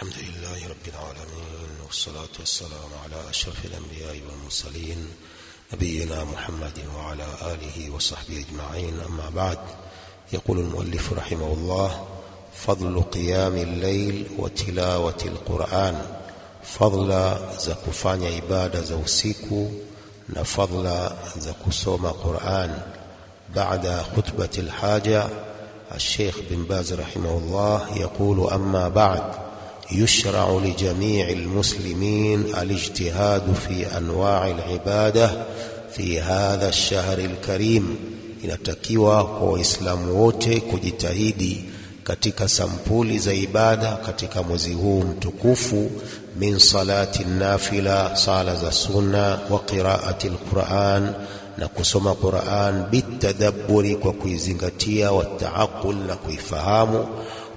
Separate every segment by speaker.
Speaker 1: الحمد لله رب العالمين، والصلاة والسلام على أشرف الأنبياء والمرسلين نبينا محمد وعلى آله وصحبه أجمعين. أما بعد، يقول المؤلف رحمه الله: فضل قيام الليل وتلاوة القرآن. فضل za kufanya ibada za usiku na fadla za kusoma Qur'an. بعد خطبة الحاجة الشيخ بن باز رحمه الله يقول: أما بعد، يشرع لجميع المسلمين الاجتهاد في أنواع العبادة في هذا الشهر الكريم. inatakiwa kwa waislamu wote kujitahidi katika sampuli za ibada katika mwezi huu mtukufu, min salati nafila, sala za sunna, wa qiraati alquran, na kusoma Qur'an, bitadabburi, kwa kuizingatia, wa taaqul, na kuifahamu,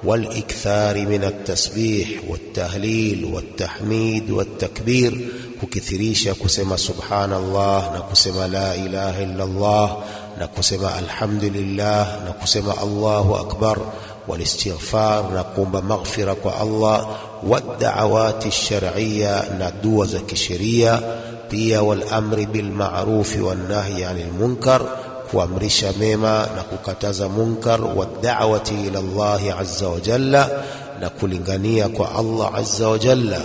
Speaker 1: wal ikthari min at-tasbih wat-tahlil wat-tahmid wat-takbir, kukithirisha kusema subhanallah na kusema la ilaha illa Allah na kusema alhamdulillah na kusema Allahu akbar, walistighfar, na kuomba maghfira kwa Allah, wad'awati ash-shar'iyya, na dua za kisheria pia, wal amri bil ma'ruf wan nahyi 'anil munkar, kuamrisha mema na kukataza munkar, wad'awati ila Allah azza wa jalla, na kulingania kwa Allah azza wa jalla,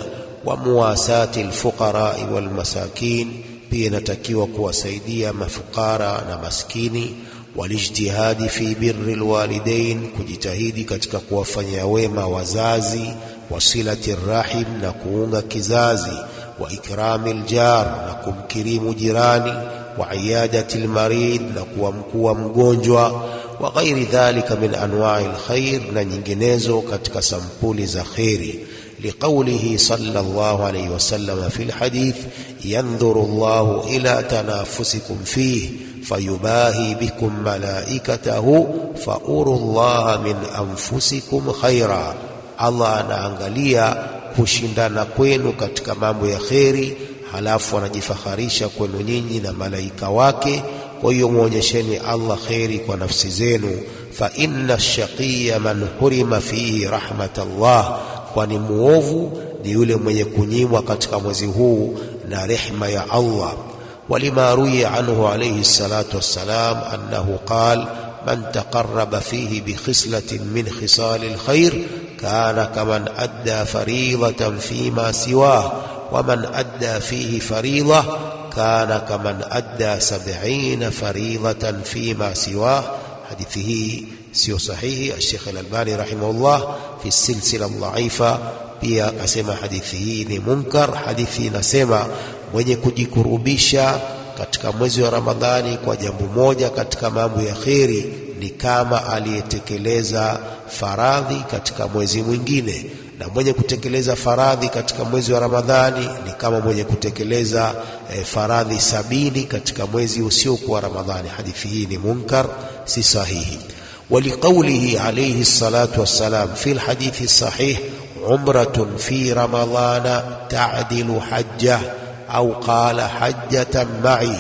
Speaker 1: wa muwasati al-fuqara wal masakin, pia inatakiwa kuwasaidia mafukara na maskini, walijtihadi fi birri alwalidain, kujitahidi katika kuwafanyia wema wazazi, wasilati rahim, na kuunga kizazi, wa ikrami aljar, na kumkirimu jirani, wa iyadati almarid, na kuwa mgonjwa, wa ghairi dhalika min anwa'i alkhair, na nyinginezo katika sampuli za khairi. لقوله صلى الله عليه وسلم في الحديث: ينظر الله إلى تنافسكم فيه فيباهي بكم ملائكته فأروا الله من أنفسكم خيرا. Allah anaangalia kushindana kwenu katika mambo ya kheri, halafu anajifaharisha kwenu nyinyi na malaika wake. Kwa hiyo muonyesheni Allah kheri kwa nafsi zenu. Fa inna ash-shaqiyya man hurima fihi rahmatallah, kwani muovu ni yule mwenye kunyimwa katika mwezi huu na rehema ya Allah. Walima ruya anhu alayhi salatu wassalam annahu qala: man taqarraba fihi bi khislatin min khisal alkhair kana kaman adda faridatan fima siwah, wa man adda fihi faridah kana kaman adda 70 faridatan fima siwah. hadithi hii sio sahihi. Sheikh Al-Albani rahimahullah fi silsila dhaifa pia akasema hadithi hii ni munkar. Hadithi inasema mwenye kujikurubisha katika mwezi wa Ramadhani kwa jambo moja katika mambo ya kheri ni kama aliyetekeleza faradhi katika mwezi mwingine, na mwenye kutekeleza faradhi katika mwezi wa Ramadhani ni kama mwenye kutekeleza faradhi 70 katika mwezi usiokuwa Ramadhani. Hadithi hii ni munkar, si sahihi. ولقوله عليه الصلاة والسلام في الحديث الصحيح: عمرة في رمضان تعدل حجة، أو قال حجة معي.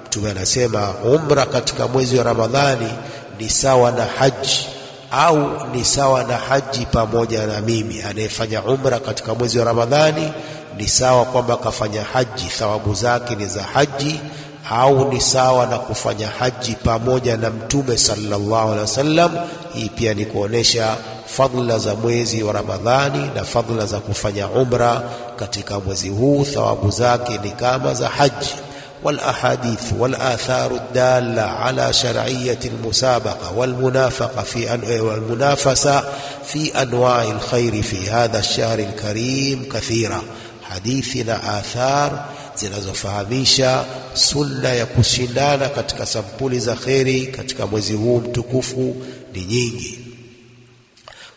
Speaker 1: tunasema umra katika mwezi wa Ramadhani ni sawa na haji, au ni sawa na haji pamoja na mimi. Anayefanya umra katika mwezi wa Ramadhani ni sawa kwamba kafanya haji, thawabu zake ni za haji, au ni sawa na kufanya haji pamoja na Mtume sallallahu alaihi wasallam. Hii pia ni kuonesha fadhila za mwezi wa Ramadhani na fadhila za kufanya umra katika mwezi huu, thawabu zake ni kama za haji. wal ahadith wal atharu dalla ala shar'iyyati al musabaqa wal munafaqa fi wal munafasa fi anwa'i al khair fi hadha ash-shahr al karim kathira. hadithi na athar zinazofahamisha sunna ya kushindana katika sampuli za kheri katika mwezi huu mtukufu ni nyingi.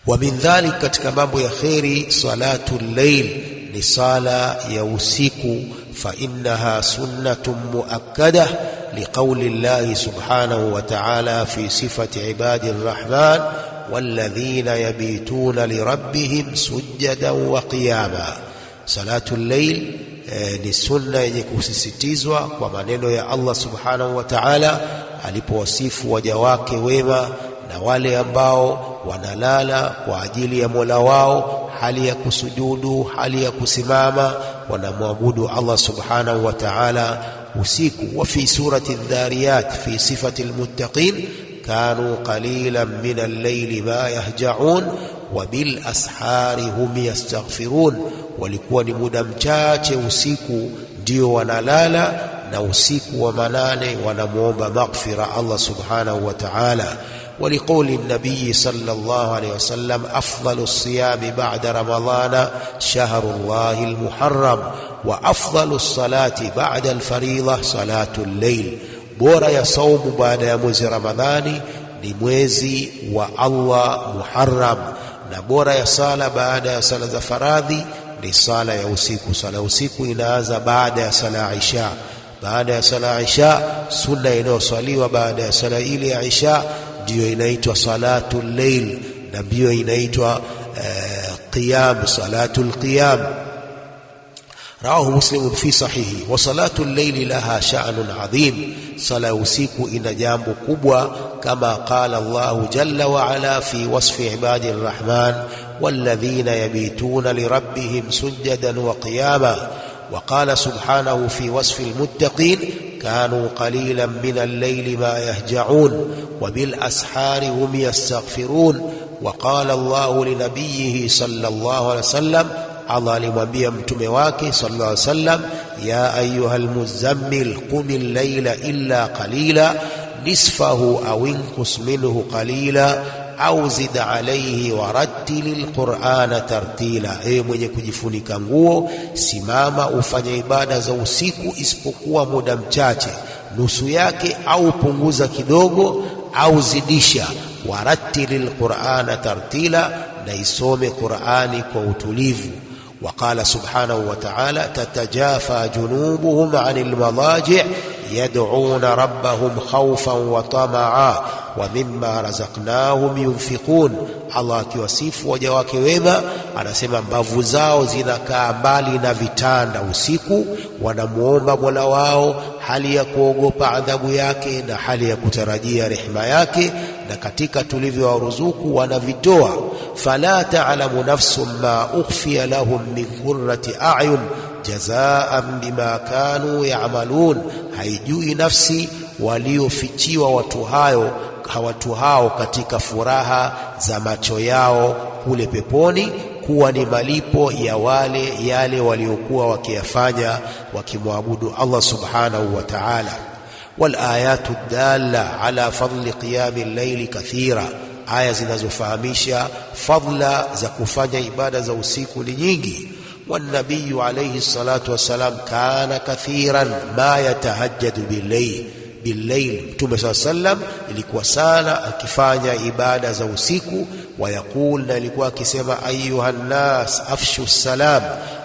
Speaker 1: Wa min dhalik, katika mambo ya kheri, salatul layl, ni sala ya usiku. Fa innaha sunnatun muakkada liqawli llahi subhanahu wa ta'ala fi sifati ibadi rrahman walladhina yabituna lirabbihim sujjadan wa qiyama. Salatul layl ni sunna yenye kusisitizwa kwa maneno ya Allah subhanahu wa ta'ala alipowasifu waja wake wema na wale ambao wanalala kwa ajili ya Mola wao hali ya kusujudu, hali ya kusimama, wanamwabudu Allah subhanahu wa ta'ala usiku. Wa fi surati adh-dhariyat fi sifati al-muttaqin kanu qalilan min al-layli ma yahja'un wa bil ashari hum yastaghfirun, walikuwa ni muda mchache usiku ndio wanalala, na usiku wa manane wanamuomba maghfira Allah subhanahu wa ta'ala. ولقول النبي صلى الله عليه وسلم أفضل الصيام بعد رمضان شهر الله المحرم وأفضل الصلاة بعد الفريضة صلاة الليل. bora ya saumu baada ya mwezi Ramadhani ni mwezi wa Allah Muharram, na bora ya sala baada ya sala za faradhi ni sala ya usiku. Sala usiku inaanza baada ya sala Isha. Baada ya sala Isha, sunna inayoswaliwa baada ya sala ile ya Isha ndiyo inaitwa salatul layl, na ndiyo inaitwa qiyam, salatul qiyam. Rawahu Muslim fi sahihi. Wa salatul layl laha sha'nun adhim, sala usiku ina jambo kubwa, kama qala Allah jalla wa ala fi wasfi ibadi arrahman walladhina yabituna lirabbihim sujadan wa qiyama. وقال سبحانه في وصف المتقين كانوا قليلا من الليل ما يهجعون وبالأسحار هم يستغفرون. وقال الله لنبيه صلى الله عليه وسلم Allah alimwambia mtume wake sallallahu alaihi wasallam, ya ayyuhal muzammil qum al-layla illa qalila nisfahu aw inqus minhu qalila au zid alayhi warattilil qur'ana tartila. Ewe mwenye kujifunika nguo, simama ufanye ibada za usiku isipokuwa muda mchache, nusu yake, au punguza kidogo au zidisha. Warattilil qur'ana tartila, na isome Qur'ani kwa utulivu. وقال سبحانه وتعالى تتجافى جنوبهم عن المضاجع يدعون ربهم خوفا وطمعا ومما رزقناهم ينفقون. Allah akiwasifu waja wake wema anasema mbavu zao zinakaa mbali na vitanda usiku, wanamuomba Mola wao hali ya kuogopa adhabu yake na hali ya kutarajia rehema yake, na katika tulivyowaruzuku wanavitoa. Fala ta'lamu nafsun ma ukhfiya lahum min qurrati a'yun jazaan bima kanu ya'malun, haijui nafsi waliofichiwa watu hao katika furaha za macho yao kule peponi, kuwa ni malipo ya yale waliokuwa wakiyafanya wakimwabudu Allah subhanahu wa ta'ala. Wal ayatu dalla ala fadli qiyami al-layli kathira, aya zinazofahamisha fadla za kufanya ibada za usiku ni nyingi. والنبي عليه الصلاة والسلام كان كثيرا ما يتهجد بالليل. Mtume صلى الله عليه وسلم ilikuwa sana akifanya ibada za usiku. Wayaqul, na ilikuwa akisema ayuhan nas afshu salam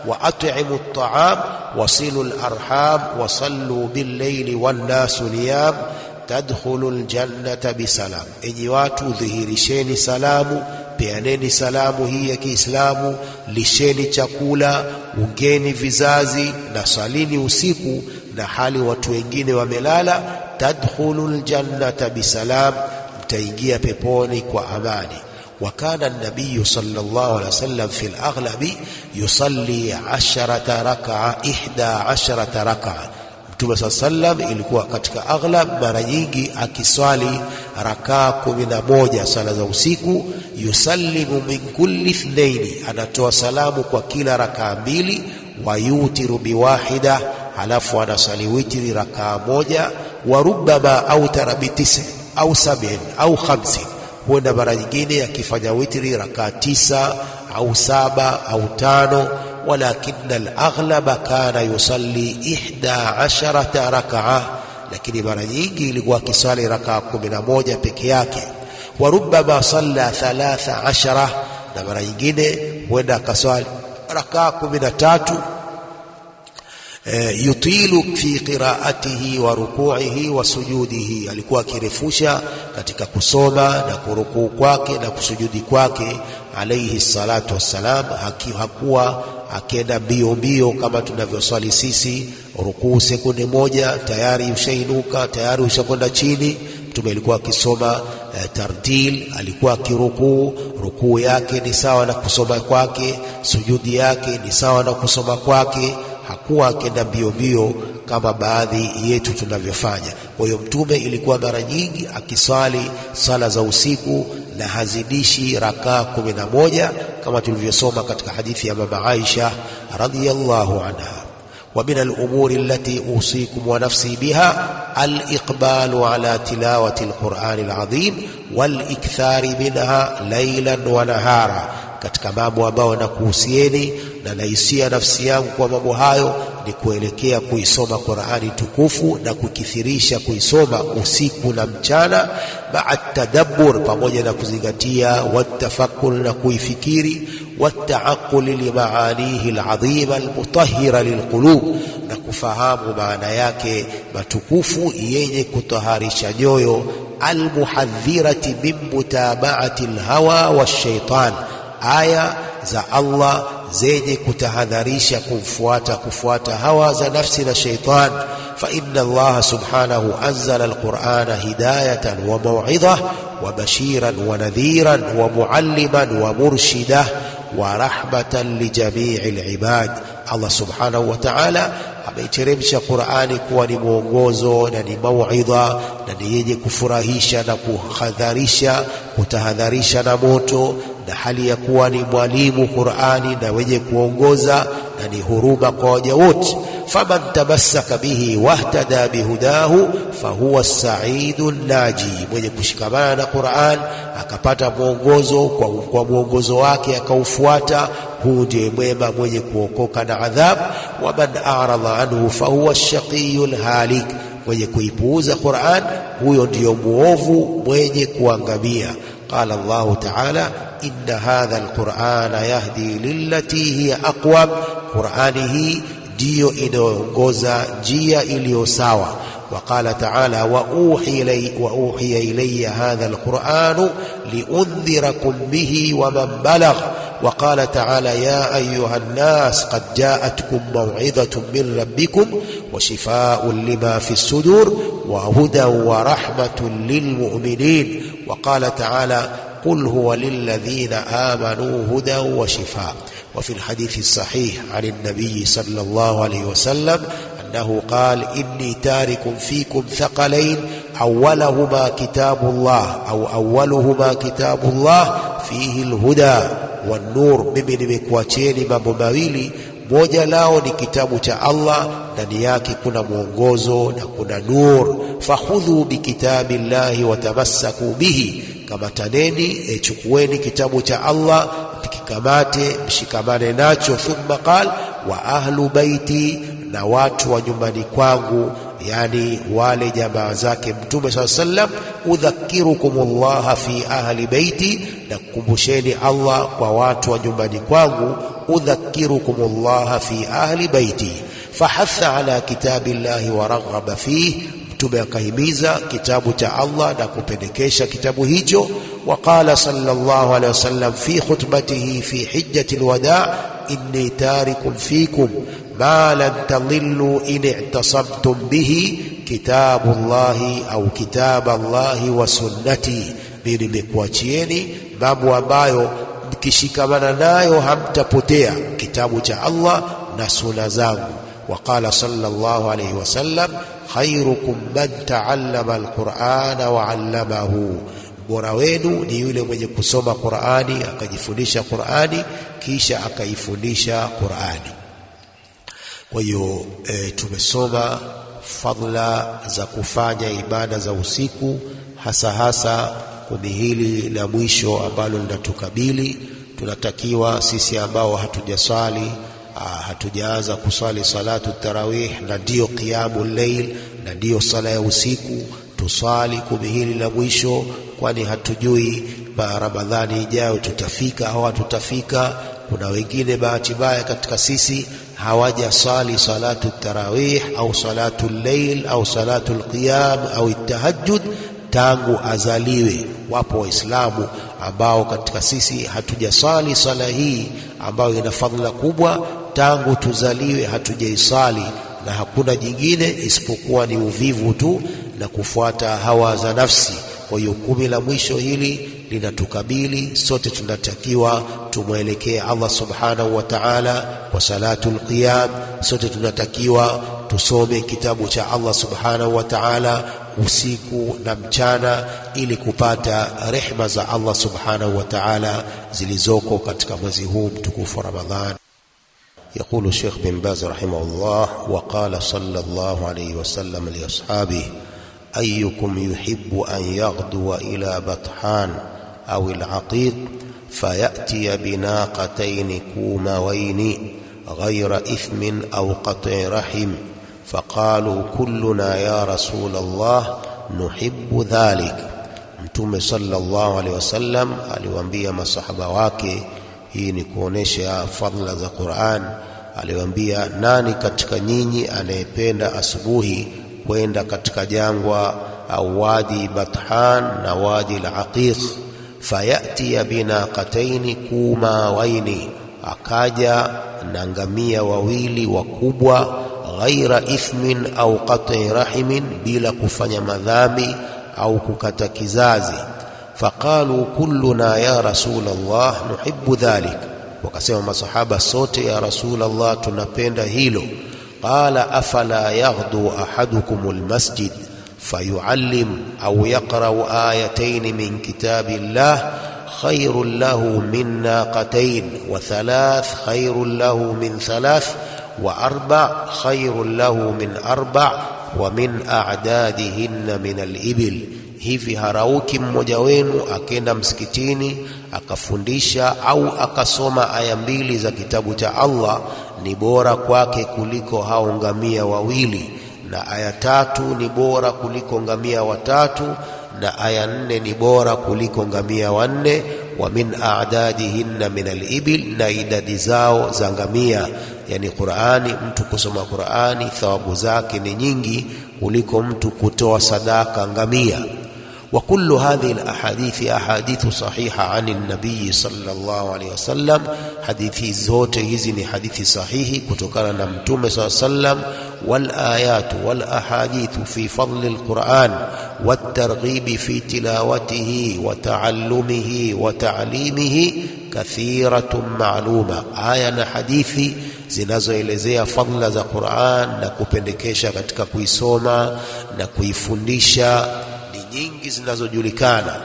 Speaker 1: wa at'imu at'am wasilu al-arham wa sallu bil-layli wan-nasu niyam tadkhulu al-jannata bisalam. Enyi watu, dhihirisheni salamu, peaneni salamu hii ya Kiislamu, lisheni chakula, ungeni vizazi, na salini usiku na hali watu wengine wamelala. Tadkhulul jannata bisalam, mtaingia peponi kwa amani. وكان النبي صلى الله عليه وسلم في الأغلب يصلي 10 ركعة 11 ركعة. Mtume sallam ilikuwa katika aghlab mara nyingi akiswali rakaa 11 sala za usiku. Yusallimu min kulli ithnaini, anatoa salamu kwa kila rakaa mbili. Wayutiru biwahida, halafu anasali witri rakaa moja. Warubama autara bitisa au 7 au 5, huenda mara nyingine akifanya witri rakaa 9 au 7 au 5. ولكن الأغلب كان يصلي 11 ركعة، lakini mara nyingi ilikuwa kisali rakaa 11 peke yake. Warubama salla 13, na mara nyingine huenda akaswali rakaa 13. Yutilu fi qiraatihi wa ruku'ihi wa sujudihi, alikuwa akirefusha katika kusoma na kurukuu kwake na kusujudi kwake alayhi salatu wassalam. Hakuwa akienda mbio kama tunavyoswali sisi, rukuu sekunde moja tayari ushainuka, tayari ushakwenda chini. Mtume alikuwa akisoma tartil, alikuwa akirukuu, rukuu yake ni sawa na kusoma kwake, sujudi yake ni sawa na kusoma kwake. Hakuwa akenda mbio mbio kama baadhi yetu tunavyofanya. Kwa hiyo Mtume ilikuwa mara nyingi akiswali sala za usiku na hazidishi rakaa 11 kama tulivyosoma katika hadithi ya mama Aisha radhiyallahu anha. ومن الأمور التي أوصيكم ونفسي بها الإقبال على تلاوة القرآن العظيم والإكثار منها ليلا ونهارا. Katika mambo ambayo nakuhusieni na naisia nafsi yangu kwa mambo hayo ni kuelekea kuisoma Qur'ani tukufu na kukithirisha kuisoma usiku na mchana, ma'a tadabbur, pamoja na kuzingatia, watafakkur, na kuifikiri, wataaqqul limaanihi alazima almutahhira lilqulub, na kufahamu maana yake matukufu yenye kutaharisha nyoyo, almuhadhirati min mutaba'ati alhawa washaitan, aya za Allah zenye kutahadharisha kufuata hawa za nafsi na shaitan. Fa inna Allah subhanahu anzala alqur'ana hidayatan wa maw'idha wa bashiran wa nadhiran wa mualliman wa murshida wa rahmatan li jami'il ibad. Allah subhanahu wa ta'ala ameiteremsha Qur'ani kuwa ni mwongozo na ni mauidha na ni yenye kufurahisha na kuhadharisha, kutahadharisha na moto, na hali ya kuwa ni mwalimu Qur'ani na wenye kuongoza na ni huruma kwa waja wote. Faman tamassaka bihi wahtada bihudahu fahuwa as-sa'idun naji, mwenye kushikamana na Qur'an akapata mwongozo kwa mwongozo wake akaufuata, huu ndiye mwema mwenye kuokoka na adhab. Waman a'rada anhu fahuwa ash-shaqiyul halik, mwenye kuipuuza Qur'an huyo ndiyo muovu mwenye kuangamia. Qala Allah ta'ala inna hadha al-Qur'ana yahdi lillati hiya aqwam, Qur'ani hii ndiyo inaongoza njia iliyo sawa. وقال تعالى وأوحي إلي هذا القرآن لأنذركم به ومن بلغ. وقال تعالى يا أيها الناس قد جاءتكم موعظة من ربكم وشفاء لما في الصدور وهدى ورحمة للمؤمنين. وقال تعالى قل هو للذين آمنوا هدى وشفاء. وفي الحديث الصحيح عن النبي صلى الله عليه وسلم أنه قال إني تارك فيكم ثقلين أولهما كتاب الله فيه الهدى والنور. mimi nimekuacheni mambo mawili, moja lao ni kitabu cha Allah, ndani yake kuna mwongozo na kuna nur. Fakhudhu bikitabillahi watamassaku bihi, kamataneni, chukueni kitabu cha Allah, kikamate, mshikamane nacho. Thumma qal wa ahlu baiti, na watu wa nyumbani kwangu, yani wale jamaa zake Mtume SAW. Udhakirukumullah fi ahli baiti, na kukumbusheni Allah kwa watu wa nyumbani kwangu. Udhakirukumullah fi ahli baiti. Fahatha ala kitabillahi wa raghaba fihi, Mtume akahimiza kitabu cha Allah na kupendekesha kitabu hicho. Waqala sallallahu alayhi wasallam fi khutbatihi fi hijjati alwada' inni tarikum fikum ma lan tadhillu in i'tasamtum bihi kitabullahi au kitaballahi wa sunnati, mimi nimekuachieni mambo ambayo mkishikamana nayo hamtapotea, kitabu cha Allah na sunna zangu. Waqala sallallahu alayhi wasallam khairukum man ta'allama alqur'ana wa 'allamahu, bora wenu ni yule mwenye kusoma Qur'ani akajifundisha Qur'ani kisha akaifundisha Qur'ani. Kwa hiyo tumesoma fadhila za kufanya ibada za usiku, hasa kumi hili la mwisho ambalo linatukabili. Tunatakiwa sisi ambao hatujaswali, hatujaanza kuswali salatu tarawih, na ndiyo qiyamul layl, na ndiyo sala ya usiku, tuswali kumi hili la mwisho, kwani hatujui Ramadhani ijayo tutafika au hatutafika. Kuna wengine bahati mbaya katika sisi hawajasali salatu tarawih au salatu layl au salatu alqiyam au tahajjud tangu azaliwe. Wapo waislamu ambao katika sisi hatujasali sala hii ambayo ina fadhila kubwa, tangu tuzaliwe hatujaisali, na hakuna jingine isipokuwa ni uvivu tu na kufuata hawa za nafsi. Kwa hiyo 10 la mwisho hili linatukabili sote, tunatakiwa tumwelekee Allah subhanahu wa ta'ala kwa salatul qiyam. Sote tunatakiwa tusome kitabu cha Allah subhanahu wa ta'ala usiku na mchana ili kupata rehema za Allah subhanahu wa ta'ala zilizoko katika mwezi huu mtukufu wa Ramadhan. يقول الشيخ بن باز رحمه الله: وقال صلى الله عليه وسلم لأصحابه: أيكم يحب أن يغدو إلى بطحان أو العقيق فيأتي بناقتين كوموين غير إثم أو قطع رحم؟ فقالوا كلنا يا رسول الله نحب ذلك. Mtume sallallahu alaihi wasallam aliwaambia masahaba wake, hii ni kuonesha fadhila za Qur'an, aliwaambia: nani katika nyinyi anayependa asubuhi kwenda katika jangwa au wadi Bathan na wadi al-Aqiq, fayati binaqataini kumawaini, akaja na ngamia wawili wakubwa, ghaira ithmin au qat'i rahimin, bila kufanya madhambi au kukata kizazi. Faqalu kulluna ya rasul Allah nuhibbu dhalik, wakasema masahaba sote ya rasul Allah tunapenda hilo. Qala afala yaghdu ahadukum almasjid fayuallim au yaqra'u ayatayn min kitabillah khayrun lahu min naqatayn wa thalath khayrun lahu min thalath wa arba' khayrun lahu min arba' wa min a'dadihinna min al-ibil. Hivi harauki mmoja wenu akenda msikitini akafundisha au akasoma aya 2 za kitabu cha Allah, ni bora kwake kuliko hao ngamia wawili, na aya 3 ni bora kuliko ngamia 3, na aya 4 ni bora kuliko ngamia 4. Wa min a'dadihinna min al-ibil, na idadi zao za ngamia. Yani Qur'ani, mtu kusoma Qur'ani thawabu zake ni nyingi kuliko mtu kutoa sadaka ngamia. وكل هذه الأحاديث أحاديث صحيحة عن النبي صلى الله عليه وسلم. حديثي zote hizi ni hadithi sahihi kutokana na Mtume صلى الله عليه وسلم. والآيات والأحاديث في فضل القرآن والترغيب في تلاوته وتعلمه وتعليمه كثيرة معلومة. آية na hadithi zinazoelezea fadhila za Qur'an na kupendekesha katika kuisoma na kuifundisha nyingi zinazojulikana.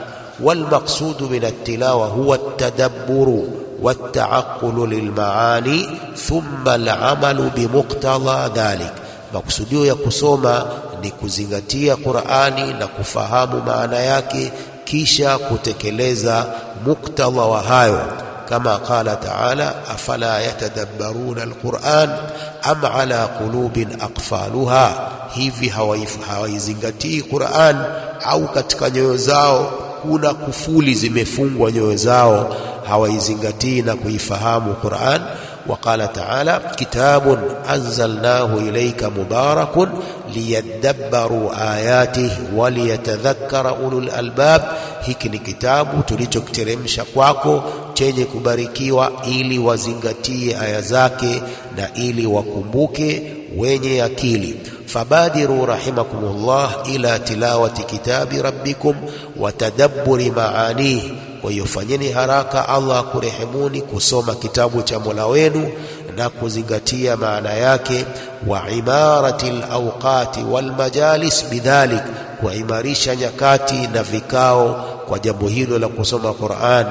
Speaker 1: Walmaqsudu min at-tilawa huwa at-tadabburu wat-ta'aqqulu lilmaani thumma al-amalu bimuqtada dhalik. Maksudio ya kusoma ni kuzingatia Qur'ani na kufahamu maana yake, kisha kutekeleza muktadha wa hayo, kama qala ta'ala: afala yatadabbaruna al-Qur'an am ala qulubin aqfaluha. Hivi hawaizingatii Qur'an au katika nyoyo zao kuna kufuli zimefungwa nyoyo zao, hawaizingatii na kuifahamu Qur'an. وقال تعالى: كتاب أنزلناه إليك مبارك ليدبروا آياته وليتذكر أولو الألباب. hiki ni kitabu tulichokiteremsha kwako chenye kubarikiwa ili wazingatie aya zake na ili wakumbuke wenye akili. Fabadiru rahimakumullah ila tilawati kitabi rabbikum wa tadabburi maanihi. Kwa hiyo fanyeni haraka, Allah kurehemuni, kusoma kitabu cha Mola wenu na kuzingatia maana yake. Wa imaratil awqati wal majalis bidhalik, kuimarisha nyakati na vikao kwa jambo hilo la kusoma Qur'an.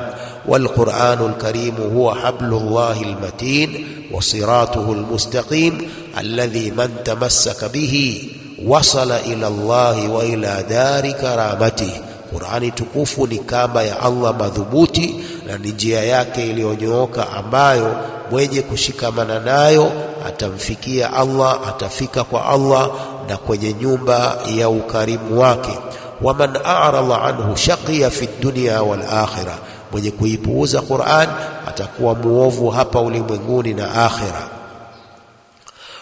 Speaker 1: Wal Qur'anul Karim huwa hablullahil matin wa siratuhul mustaqim alladhi man tamassaka bihi wasala ila Allah wa ila dari karamatihi. Qur'ani tukufu ni kamba ya Allah madhubuti na ni njia yake iliyonyooka ambayo mwenye kushikamana nayo atamfikia Allah, atafika kwa Allah na kwenye nyumba ya ukarimu wake. Waman a'rada anhu shaqiya fi dunya wal akhirah, mwenye kuipuuza Qur'an atakuwa muovu hapa ulimwenguni na akhira.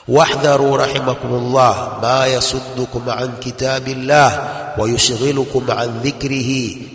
Speaker 1: واحذروا رحمكم الله ما يصدكم عن كتاب الله ويشغلكم عن ذكره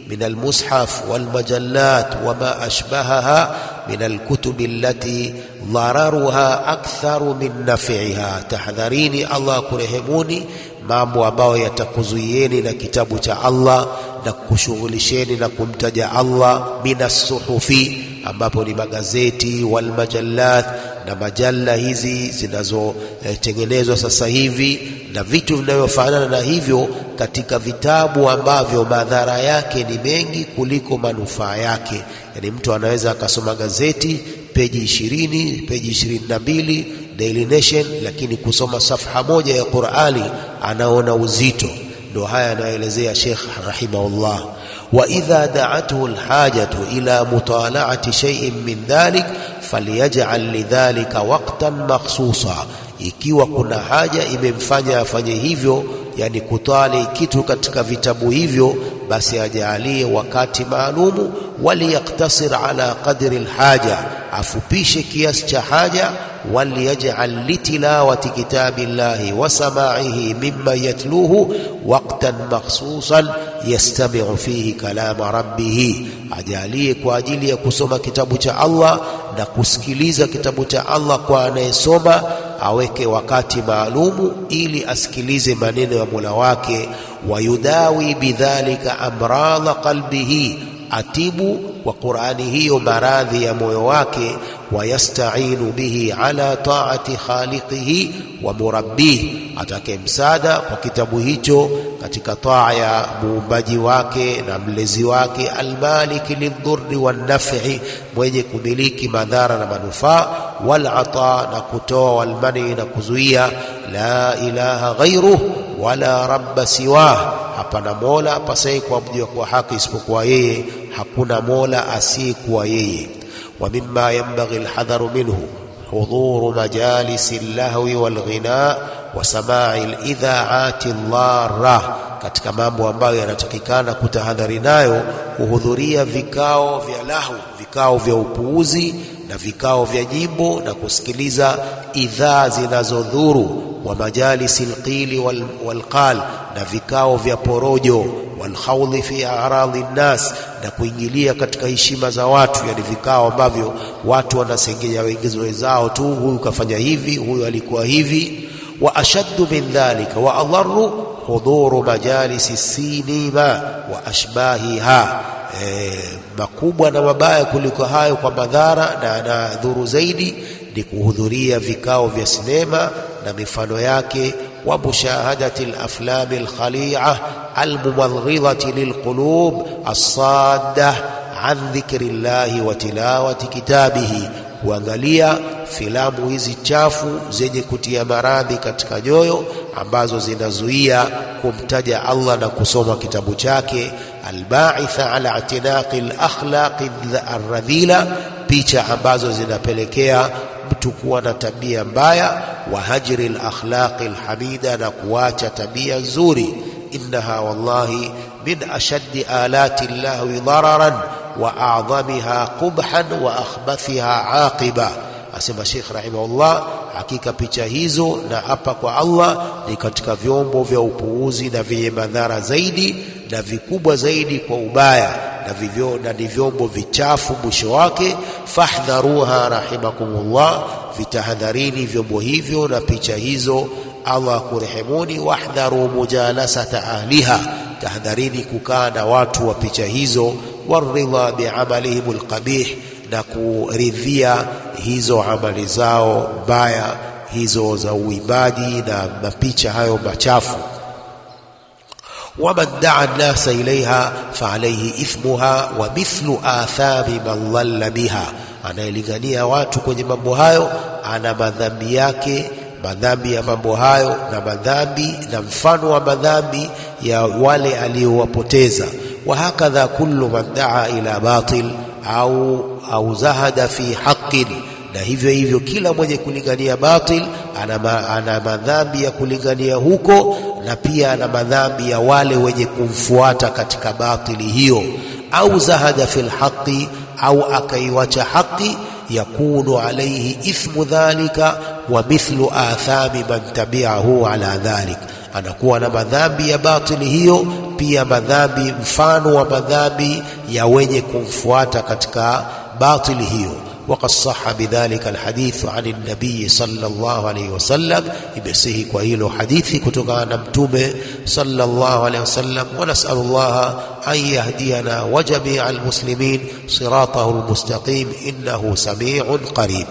Speaker 1: من المصحف والمجلات وما أشبهها من الكتب التي ضررها أكثر من نفعها. تحذريني الله kurehemuni mambo ambayo yatakuzuieni na kitabu cha Allah na kushughulisheni na kumtaja Allah, minas suhufi, ambapo ni magazeti, wal majallat, na majalla hizi zinazotengenezwa sasa hivi na vitu vinavyofanana na hivyo, katika vitabu ambavyo madhara yake ni mengi kuliko manufaa yake. Yani mtu anaweza akasoma gazeti peji 20, peji 22 Daily Nation, lakini kusoma safha moja ya Qur'ani anaona uzito. Ndio haya anaelezea Sheikh rahimahullah. Wa idha da'atuhu alhajatu ila mutala'ati shay'in min dhalik falyaj'al lidhalika waqtan makhsusa, ikiwa kuna haja imemfanya afanye hivyo, yani kutali kitu katika vitabu hivyo, basi ajalie wakati maalumu. Waliyaktasir ala qadri alhaja, afupishe kiasi cha haja. Waliyaj'al litilawati kitabillahi wa sama'ihi mimma yatluhu waqtan makhsusan yastami'u fihi kalama rabbih, ajalie kwa ajili ya kusoma kitabu cha Allah na kusikiliza kitabu cha Allah kwa anayesoma, aweke wakati maalumu ili asikilize maneno ya Mola wake. Wayudawi bidhalika amradha qalbihi, atibu kwa Qur'ani hiyo maradhi ya moyo wake. Wayasta'inu bihi ala ta'ati khaliqihi wa murabbih, atake msaada kwa kitabu hicho katika taa ya muumbaji wake na mlezi wake. Almaliki lidhurri wan naf'i, mwenye kumiliki madhara na manufaa. Wal ata, na kutoa. Wal mani, na kuzuia. La ilaha ghairuh wala rabba siwah, hapana mola apasaye kuabudiwa kwa haki isipokuwa yeye, hakuna mola asiyekuwa yeye. Wa mimma yanbaghi alhadharu minhu hudhuru majalisi allahwi walghina wa sama'i alidha'ati dharra, katika mambo ambayo yanatakikana kutahadhari nayo, kuhudhuria vikao vya lahu, vikao vya upuuzi na vikao vya nyimbo, na kusikiliza idhaa zinazodhuru. Wa majalisi alqili walqal, na vikao vya porojo. Walkhawdhi fi a'radhi nnas, na kuingilia katika heshima za watu, yani vikao ambavyo watu wanasengenya wenzao tu, huyu kafanya hivi, huyu alikuwa hivi. Wa ashaddu min dhalika wa adharru hudhuru majalisi sinima wa ashbahiha, makubwa na mabaya kuliko hayo kwa madhara na dhuru zaidi ni kuhudhuria vikao vya sinema na mifano yake. Wa mushahadati alaflami alkhali'a almumarridati lilqulub as-sadda an dhikrillahi wa tilawati kitabihi, kuangalia filamu hizi chafu zenye kutia maradhi katika nyoyo, ambazo zinazuia kumtaja Allah na kusoma kitabu chake. Alba'itha ala i'tinaqi alakhlaqi alradhila, picha ambazo zinapelekea mtu kuwa na tabia mbaya. Wa hajri alakhlaqi alhamida, na kuacha tabia nzuri. Innaha wallahi min ashaddi alati allahwi dararan wa a'dhamiha qubhan wa akhbathiha aqiba. Asema Sheikh rahimahullah, hakika picha hizo na hapa kwa Allah ni katika vyombo vya upuuzi na vyenye madhara zaidi na vikubwa zaidi kwa ubaya, na ni vyombo vichafu mwisho wake. Fahdharuha rahimakumullah, vitahadharini vyombo hivyo na picha hizo, Allah kurehemuni. Wahdharu mujalasata ahliha, tahadharini kukaa na watu wa picha hizo. Waridha bi'amalihim alqabih, na kuridhia hizo amali zao mbaya hizo za uimbaji na mapicha hayo machafu. ومن دعا الناس إليها فعليه إثمها ومثل آثام من ضل بها, anayelingania watu kwenye mambo hayo ana madhambi yake, madhambi ya mambo hayo, na madhambi na mfano wa madhambi ya wale aliowapoteza. Wa hakadha kullu man daa ila batil au zahada fi haqqin, na hivyo hivyo kila mwenye kulingania batil ana madhambi ya kulingania huko, na pia ana madhambi ya wale wenye kumfuata katika batili hiyo. Au zahada fil haqqi, au akaiwacha haki, yakunu alayhi ithmu dhalika wa mithlu athami man tabi'ahu ala dhalik, anakuwa na madhambi ya batili hiyo, pia madhambi mfano wa madhambi ya wenye kumfuata katika batili hiyo. وقد صح بذلك الحديث عن النبي صلى الله عليه وسلم، imesihi kwa hilo hadithi kutoka na mtume sallallahu alayhi wasallam. ونسأل الله أن يهدينا وجميع المسلمين صراطه المستقيم إنه سميع قريب.